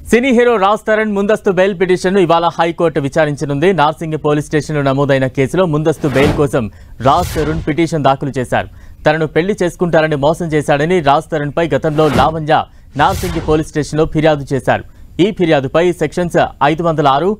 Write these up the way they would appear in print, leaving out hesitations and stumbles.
Cine hero Raj Tarun ముందస్తు bail పిటిషన్ను ఇవాళ హైకోర్టు విచారించనుంది. నార్సింగ్ పోలీస్ స్టేషన్లో నమోదైన కేసులో ముందస్తు బెయిల్ కోసం రాజ్ తరుణ్ పిటిషన్ దాఖలు చేశారు. తనను పెళ్లి చేసుకుంటారని మోసం చేశాడని రాజ్ తరుణ్పై గతంలో లావణ్య నార్సింగ్ పోలీస్ స్టేషన్లో ఫిర్యాదు చేశారు. ఈ ఫిర్యాదుపై సెక్షన్స్ 506,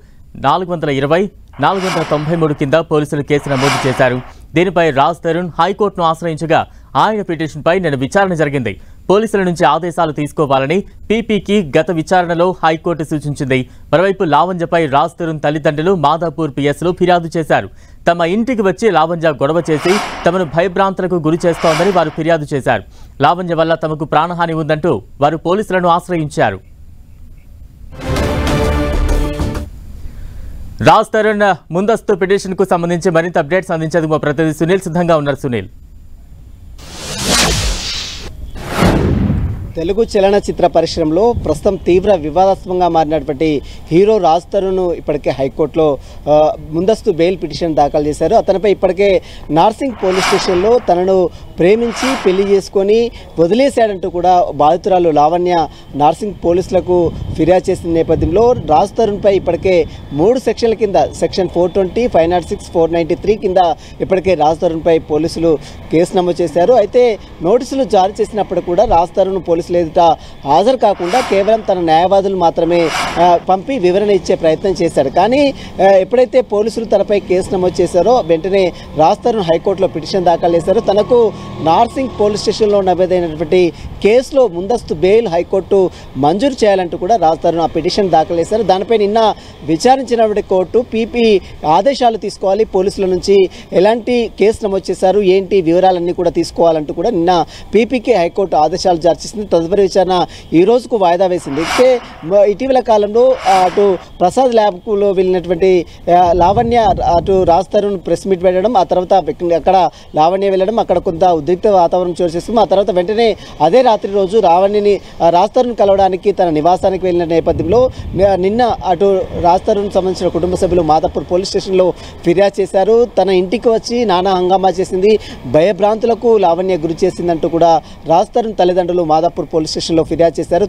420, 493 కింద పోలీసులు కేసు నమోదు చేశారు. దీనిపై రాజ్ తరుణ్ హైకోర్టును ఆశ్రయించగా ఆయన పిటిషన్పై నిన్న విచారణ జరిగింది. పోలీసుల నుంచి ఆదేశాలు తీసుకోవాలని పీపీకి గత విచారణలో హైకోర్టు సూచించింది. మరోవైపు లావణ్యపై రాజ్ తరుణ్ తల్లిదండ్రులు మాదాపూర్ పిఎస్లో ఫిర్యాదు చేశారు. తమ ఇంటికి వచ్చి లావణ్య గొడవ చేసి తమను భయభ్రాంతులకు గురి చేస్తోందని వారు ఫిర్యాదు చేశారు. లావణ్య వల్ల తమకు ప్రాణహాని ఉందంటూ వారు పోలీసులను ఆశ్రయించారు. రాజ్ తరుణ్ ముందస్తు పిటిషన్ కు సంబంధించి మరింత అప్డేట్స్ అందించేందుకు మా ప్రతినిధి సునీల్ సిద్ధంగా ఉన్నారు. సునీల్, తెలుగు చలనచిత్ర పరిశ్రమలో ప్రస్తుతం తీవ్ర వివాదాస్పదంగా మారినటువంటి హీరో రాజ్ తరుణ్ ఇప్పటికే హైకోర్టులో ముందస్తు బెయిల్ పిటిషన్ దాఖలు చేశారు. అతనిపై ఇప్పటికే నార్సింగ్ పోలీస్ స్టేషన్లో తనను ప్రేమించి పెళ్లి చేసుకొని వదిలేశాడంటూ కూడా బాధితురాలు లావణ్య నార్సింగ్ పోలీసులకు ఫిర్యాదు చేసిన నేపథ్యంలో రాజ్ తరుణ్పై ఇప్పటికే 3 సెక్షన్ల కింద సెక్షన్ 420, 506, 493 కింద ఇప్పటికే రాజ్ తరుణ్పై పోలీసులు కేసు నమోదు చేశారు. అయితే నోటీసులు జారీ చేసినప్పుడు కూడా రాజ్ తరుణ్ పోలీసులు ఎదుట హాజరు కాకుండా కేవలం తన న్యాయవాదులు మాత్రమే పంపి వివరణ ఇచ్చే ప్రయత్నం చేశారు. కానీ ఎప్పుడైతే పోలీసులు తనపై కేసు నమోదు చేశారో వెంటనే రాజ్ తరుణ్ హైకోర్టులో పిటిషన్ దాఖలు చేశారు. తనకు నార్సింగ్ పోలీస్ స్టేషన్లో నమోదైనటువంటి కేసులో ముందస్తు బెయిల్ హైకోర్టు మంజూరు చేయాలంటూ కూడా రాజ్ తరుణ్ ఆ పిటిషన్ దాఖలు చేశారు. దానిపై నిన్న విచారించినటువంటి కోర్టు పీపీ ఆదేశాలు తీసుకోవాలి, పోలీసుల నుంచి ఎలాంటి కేసు నమోదు చేశారు, ఏంటి వివరాలన్నీ కూడా తీసుకోవాలంటూ కూడా నిన్న పీపీకి హైకోర్టు ఆదేశాలు జారీ చేసింది. తదుపరి విచారణ ఈ రోజుకు వాయిదా వేసింది. అయితే ఇటీవల కాలంలో అటు ప్రసాద్ ల్యాబ్లో వెళ్ళినటువంటి లావణ్య అటు రాజ్ తరుణ్ ప్రెస్ మీట్ పెట్టడం, ఆ తర్వాత అక్కడ లావణ్య వెళ్ళడం, అక్కడ కొంత ఉద్రిక్త వాతావరణం చోటు చేసుకుంది. ఆ తర్వాత వెంటనే అదే రాత్రి రోజు రాజ్ తరుణ్ కలవడానికి తన నివాసానికి వెళ్ళిన నేపథ్యంలో నిన్న అటు రాజ్ తరుణ్ సంబంధించిన కుటుంబ సభ్యులు మాదాపూర్ పోలీస్ స్టేషన్లో ఫిర్యాదు చేశారు. తన ఇంటికి వచ్చి నానా హంగామా చేసింది, భయభ్రాంతులకు లావణ్య గురి చేసిందంటూ కూడా రాజ్ తరుణ్ తల్లిదండ్రులు మాదాపూర్ పోలీస్ స్టేషన్లో ఫిర్యాదు చేశారు.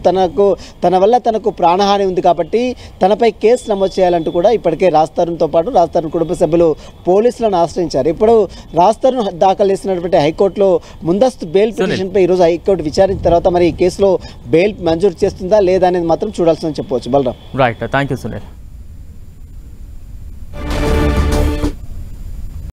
తన వల్ల తనకు ప్రాణహాని ఉంది కాబట్టి తనపై కేసు నమోదు చేయాలంటూ కూడా ఇప్పటికే రాజ్ తరుణ్తో పాటు రాజ్ తరుణ్ కుటుంబ సభ్యులు పోలీసులను ఆశ్రయించారు. ఇప్పుడు రాజ్ తరుణ్ దాఖలు చేసినటువంటి హైకోర్టులో ముందస్తు బెయిల్ పిటిషన్పై ఈరోజు హైకోర్టు విచారించిన తర్వాత మరి ఈ కేసులో బెయిల్ మంజూరు చేస్తుందా లేదా అనేది మాత్రం చూడాల్సిందని చెప్పవచ్చు. Balaram. Right, thank you Sunil.